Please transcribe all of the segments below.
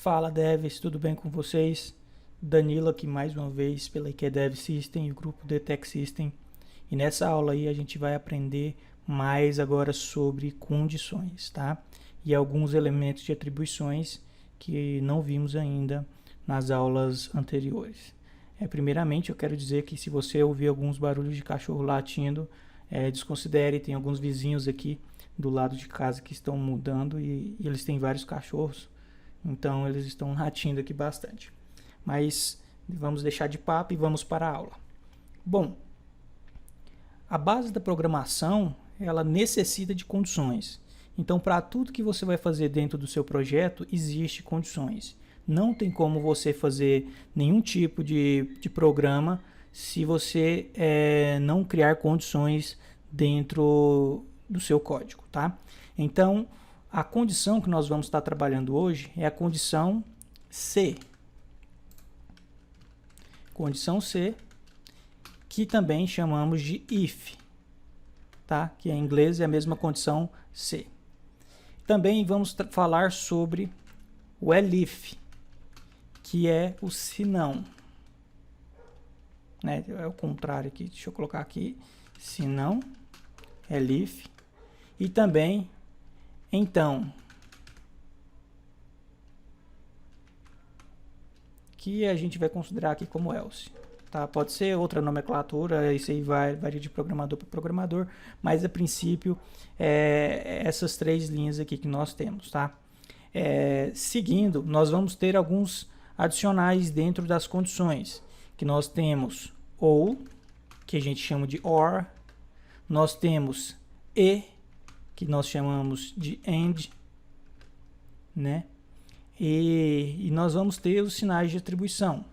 Fala devs, tudo bem com vocês? Danilo aqui mais uma vez pela IQDev System e o grupo Detect System. E nessa aula aí a gente vai aprender mais agora sobre condições, tá? E alguns elementos de atribuições que não vimos ainda nas aulas anteriores. Primeiramente eu quero dizer que se você ouvir alguns barulhos de cachorro latindo, desconsidere, tem alguns vizinhos aqui do lado de casa que estão mudando e eles têm vários cachorros. Então eles estão latindo aqui bastante. Mas vamos deixar de papo e vamos para a aula. Bom, a base da programação, ela necessita de condições. Então, para tudo que você vai fazer dentro do seu projeto, existe condições. Não tem como você fazer nenhum tipo de programa se você não criar condições dentro do seu código, tá? Então, a condição que nós vamos estar trabalhando hoje é a condição C. Condição C, que também chamamos de if, tá? Que em inglês é a mesma condição C. Também vamos falar sobre o elif, que é o se não. Né? É o contrário aqui, deixa eu colocar aqui, se não, elif. E também então, que a gente vai considerar aqui como else, tá? Pode ser outra nomenclatura, isso aí varia de programador para programador, mas a princípio essas três linhas aqui que nós temos, tá? Seguindo, nós vamos ter alguns adicionais dentro das condições, que nós temos ou, que a gente chama de or, nós temos e, que nós chamamos de AND, né? E nós vamos ter os sinais de atribuição.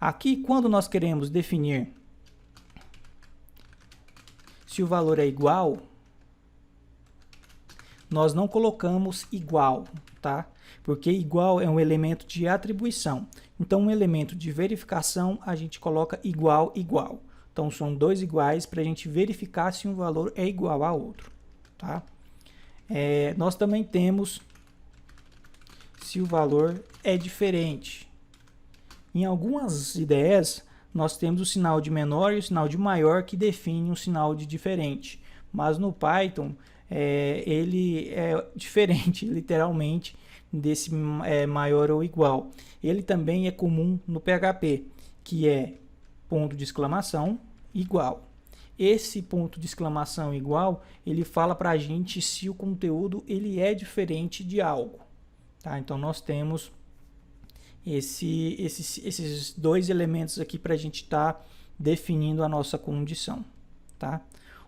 Aqui, quando nós queremos definir se o valor é igual, nós não colocamos igual, tá? Porque igual é um elemento de atribuição. Então, um elemento de verificação, a gente coloca igual, igual. Então, são dois iguais para a gente verificar se um valor é igual a outro. Tá? Nós também temos se o valor é diferente. Em algumas IDEs, nós temos o sinal de menor e o sinal de maior que define um sinal de diferente. Mas no Python, ele é diferente, literalmente, desse maior ou igual. Ele também é comum no PHP, que é ponto de exclamação igual. Esse ponto de exclamação igual, ele fala para a gente se o conteúdo ele é diferente de algo. Tá? Então, nós temos esses dois elementos aqui para a gente estar definindo a nossa condição. Tá?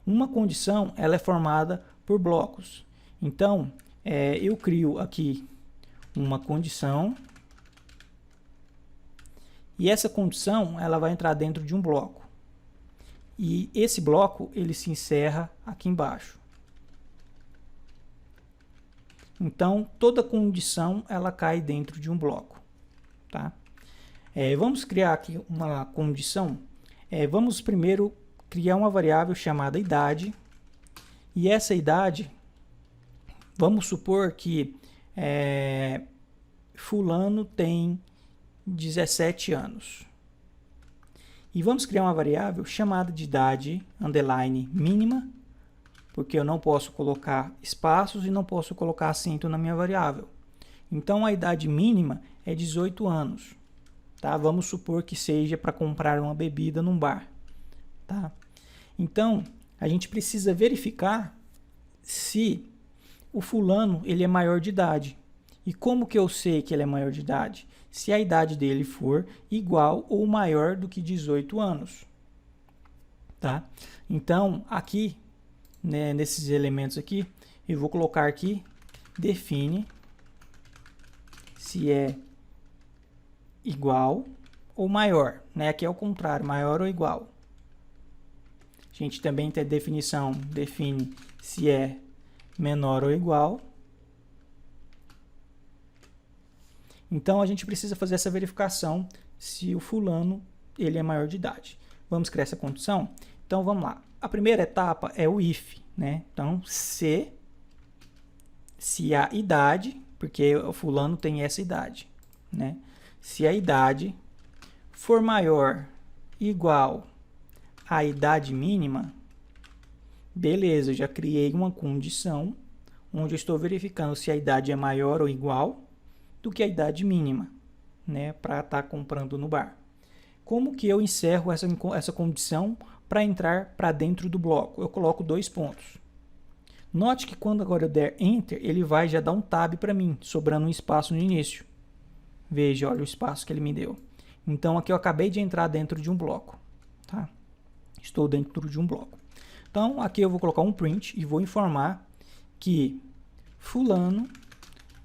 Uma condição ela é formada por blocos. Então, eu crio aqui uma condição e essa condição ela vai entrar dentro de um bloco. E esse bloco, ele se encerra aqui embaixo. Então, toda condição, ela cai dentro de um bloco. Tá? Vamos criar aqui uma condição. Vamos primeiro criar uma variável chamada idade. E essa idade, vamos supor que fulano tem 17 anos. E vamos criar uma variável chamada de idade underline mínima, porque eu não posso colocar espaços e não posso colocar acento na minha variável. Então a idade mínima é 18 anos. Tá? Vamos supor que seja para comprar uma bebida num bar. Tá? Então a gente precisa verificar se o fulano ele é maior de idade. E como que eu sei que ele é maior de idade? Se a idade dele for igual ou maior do que 18 anos. Tá? Então, aqui, né, nesses elementos aqui, eu vou colocar aqui, define se é igual ou maior. Né? Aqui é o contrário, maior ou igual. A gente também tem a definição, define se é menor ou igual. Então, a gente precisa fazer essa verificação se o fulano ele é maior de idade. Vamos criar essa condição? Então, vamos lá. A primeira etapa é o if. Né? Então, se a idade, porque o fulano tem essa idade. né? Se a idade for maior igual à idade mínima, beleza, eu já criei uma condição onde eu estou verificando se a idade é maior ou igual do que a idade mínima, né, para estar comprando no bar. Como que eu encerro essa condição para entrar para dentro do bloco? Eu coloco 2 pontos. Note que quando agora eu der Enter, ele vai já dar um Tab para mim, sobrando um espaço no início. Veja, olha o espaço que ele me deu. Então aqui eu acabei de entrar dentro de um bloco. Tá? Estou dentro de um bloco. Então aqui eu vou colocar um print e vou informar que fulano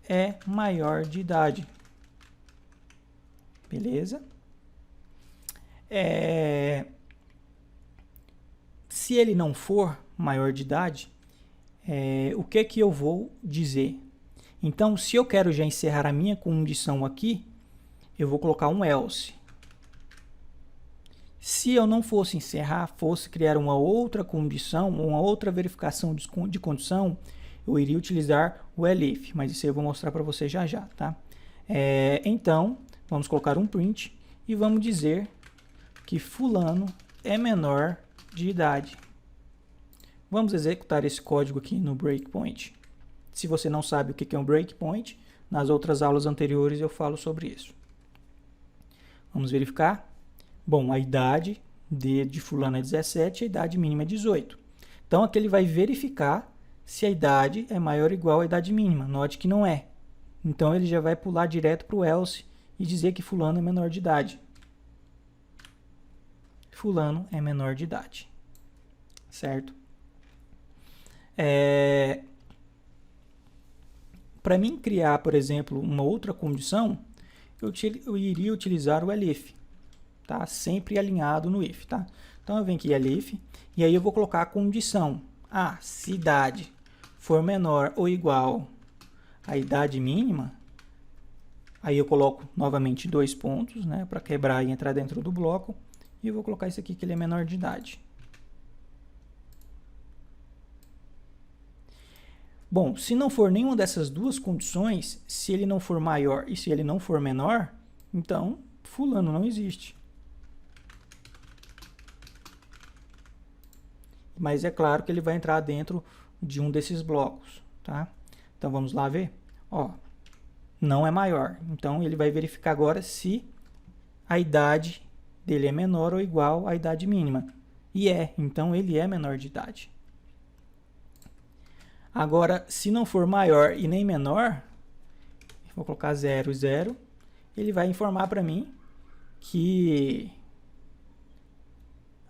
é maior de idade. Beleza? Se ele não for maior de idade, o que eu vou dizer? Então, se eu quero já encerrar a minha condição aqui, eu vou colocar um else. Se eu não fosse encerrar, fosse criar uma outra condição, uma outra verificação de condição, eu iria utilizar o elif, mas isso eu vou mostrar para você já já, tá? Então, vamos colocar um print e vamos dizer que fulano é menor de idade. Vamos executar esse código aqui no breakpoint. Se você não sabe o que é um breakpoint, nas outras aulas anteriores eu falo sobre isso. Vamos verificar. Bom, a idade de fulano é 17, a idade mínima é 18. Então aqui ele vai verificar se a idade é maior ou igual à idade mínima. Note que não é. Então ele já vai pular direto para o else e dizer que fulano é menor de idade. Fulano é menor de idade. Certo? Para mim criar, por exemplo, uma outra condição, eu iria utilizar o elif, tá? Sempre alinhado no if, tá? Então eu venho aqui elif e aí eu vou colocar a condição. Se idade for menor ou igual à idade mínima, aí eu coloco novamente 2 pontos, né, para quebrar e entrar dentro do bloco, e eu vou colocar isso aqui que ele é menor de idade. Bom, se não for nenhuma dessas duas condições, se ele não for maior e se ele não for menor, então fulano não existe. Mas é claro que ele vai entrar dentro de um desses blocos, tá? Então vamos lá ver. Não é maior. Então ele vai verificar agora se a idade dele é menor ou igual à idade mínima. E então ele é menor de idade. Agora, se não for maior e nem menor, vou colocar 0, 0, ele vai informar para mim que...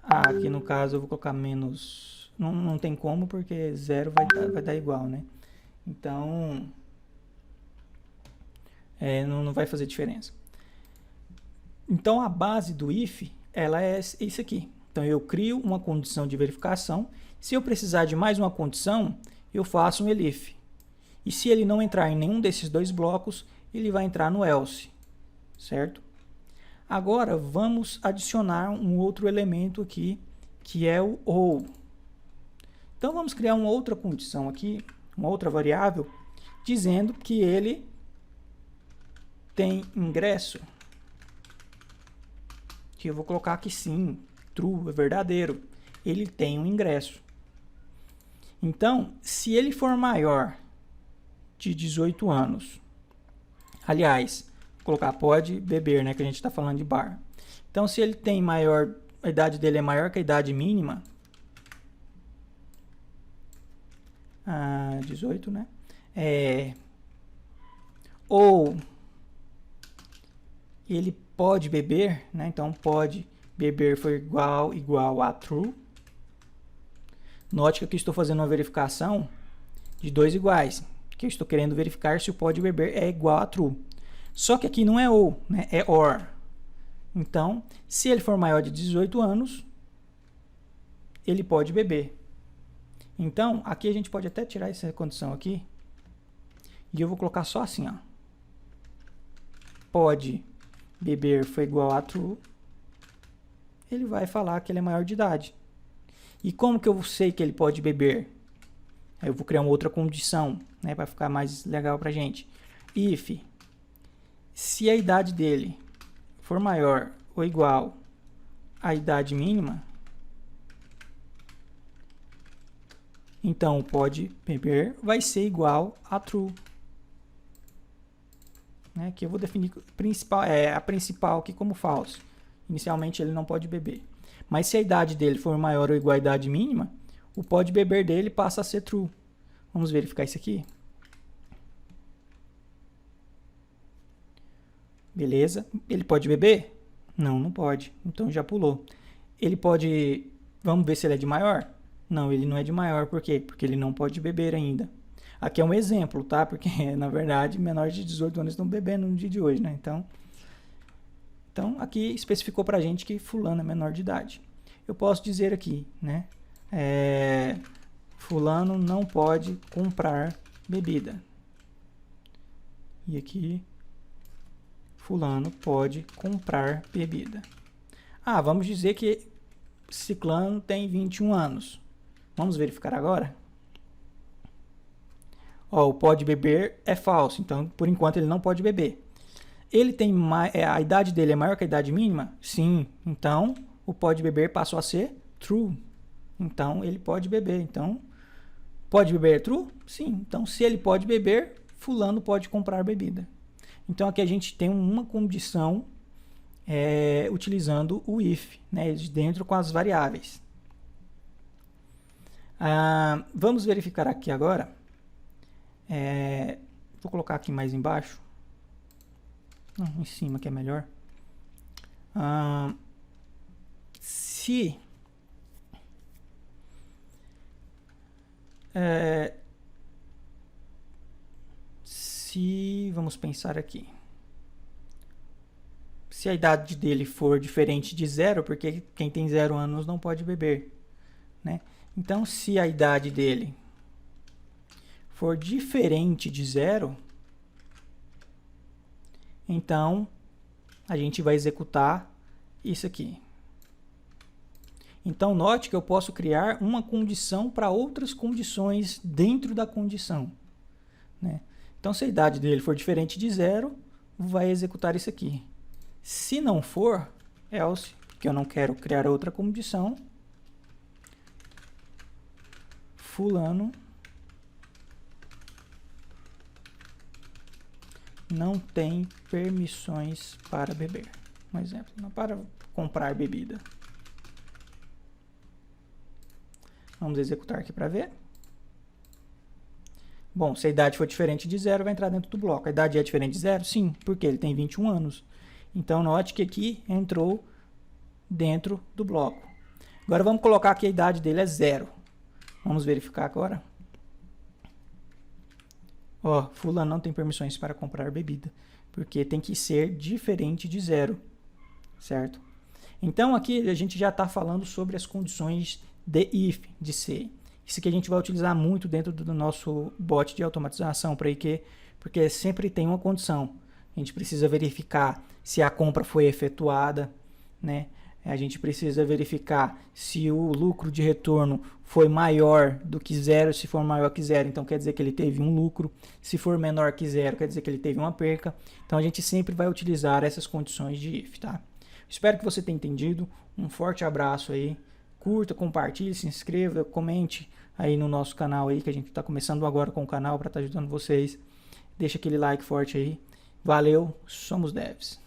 aqui no caso eu vou colocar menos... Não tem como, porque 0 vai dar igual, né? Então, não vai fazer diferença. Então, a base do if, ela é isso aqui. Então, eu crio uma condição de verificação. Se eu precisar de mais uma condição, eu faço um elif. E se ele não entrar em nenhum desses dois blocos, ele vai entrar no else, certo? Agora, vamos adicionar um outro elemento aqui, que é o ou. Então, vamos criar uma outra condição aqui, uma outra variável, dizendo que ele tem ingresso. Que eu vou colocar aqui sim, true, é verdadeiro. Ele tem um ingresso. Então, se ele for maior de 18 anos, aliás, vou colocar pode beber, né, que a gente está falando de bar. Então, se ele tem maior, a idade dele é maior que a idade mínima, 18, né? Ou ele pode beber, né? Então, pode beber foi igual a true. Note que aqui estou fazendo uma verificação de 2 iguais, que eu estou querendo verificar se o pode beber é igual a true. Só que aqui não é ou, né? É or. Então, se ele for maior de 18 anos, ele pode beber. Então, aqui a gente pode até tirar essa condição aqui, e eu vou colocar só assim, ó. Pode beber foi igual a true, ele vai falar que ele é maior de idade. E como que eu sei que ele pode beber? Aí eu vou criar uma outra condição, né, para ficar mais legal pra gente. If Se a idade dele for maior ou igual à idade mínima, então o pode beber vai ser igual a true. Né? Que eu vou definir a principal aqui como false. Inicialmente ele não pode beber. Mas se a idade dele for maior ou igual à idade mínima, o pode beber dele passa a ser true. Vamos verificar isso aqui. Beleza. Ele pode beber? Não, não pode. Então já pulou. Ele pode... Vamos ver se ele é de maior? Não, ele não é de maior. Por quê? Porque ele não pode beber ainda. Aqui é um exemplo, tá? Porque, na verdade, menores de 18 anos estão bebendo no dia de hoje, né? Então aqui especificou pra gente que fulano é menor de idade. Eu posso dizer aqui, né? Fulano não pode comprar bebida. E aqui... fulano pode comprar bebida. Ah, vamos dizer que ciclano tem 21 anos. Vamos verificar agora? Ó, o pode beber é falso, então por enquanto ele não pode beber. Ele tem a idade dele é maior que a idade mínima? Sim, então o pode beber passou a ser true. Então ele pode beber. Então, pode beber é true? Sim, então se ele pode beber, fulano pode comprar bebida. Então aqui a gente tem uma condição utilizando o if, né, dentro com as variáveis. Vamos verificar aqui agora. Vou colocar aqui mais embaixo. Não, em cima que é melhor. Se vamos pensar aqui. Se a idade dele for diferente de 0, porque quem tem 0 anos não pode beber, né? Então, se a idade dele for diferente de 0, então a gente vai executar isso aqui. Então, note que eu posso criar uma condição para outras condições dentro da condição, né? Então, se a idade dele for diferente de 0, vai executar isso aqui. Se não for, else, porque eu não quero criar outra condição, fulano não tem permissões para beber. Um exemplo, não para comprar bebida. Vamos executar aqui para ver. Bom, se a idade for diferente de 0, vai entrar dentro do bloco. A idade é diferente de 0? Sim, porque ele tem 21 anos. Então, note que aqui entrou dentro do bloco. Agora, vamos colocar que a idade dele é 0. Vamos verificar agora. Ó, fulano não tem permissões para comprar bebida, porque tem que ser diferente de 0, certo? Então, aqui a gente já está falando sobre as condições de if, de se. Isso que a gente vai utilizar muito dentro do nosso bot de automatização, porque sempre tem uma condição. A gente precisa verificar se a compra foi efetuada, né? A gente precisa verificar se o lucro de retorno foi maior do que 0. Se for maior que 0, então quer dizer que ele teve um lucro. Se for menor que 0, quer dizer que ele teve uma perca. Então a gente sempre vai utilizar essas condições de if, tá? Espero que você tenha entendido. Um forte abraço aí. Curta, compartilhe, se inscreva, comente aí no nosso canal aí, que a gente está começando agora com o canal para estar ajudando vocês. Deixa aquele like forte aí. Valeu, somos devs.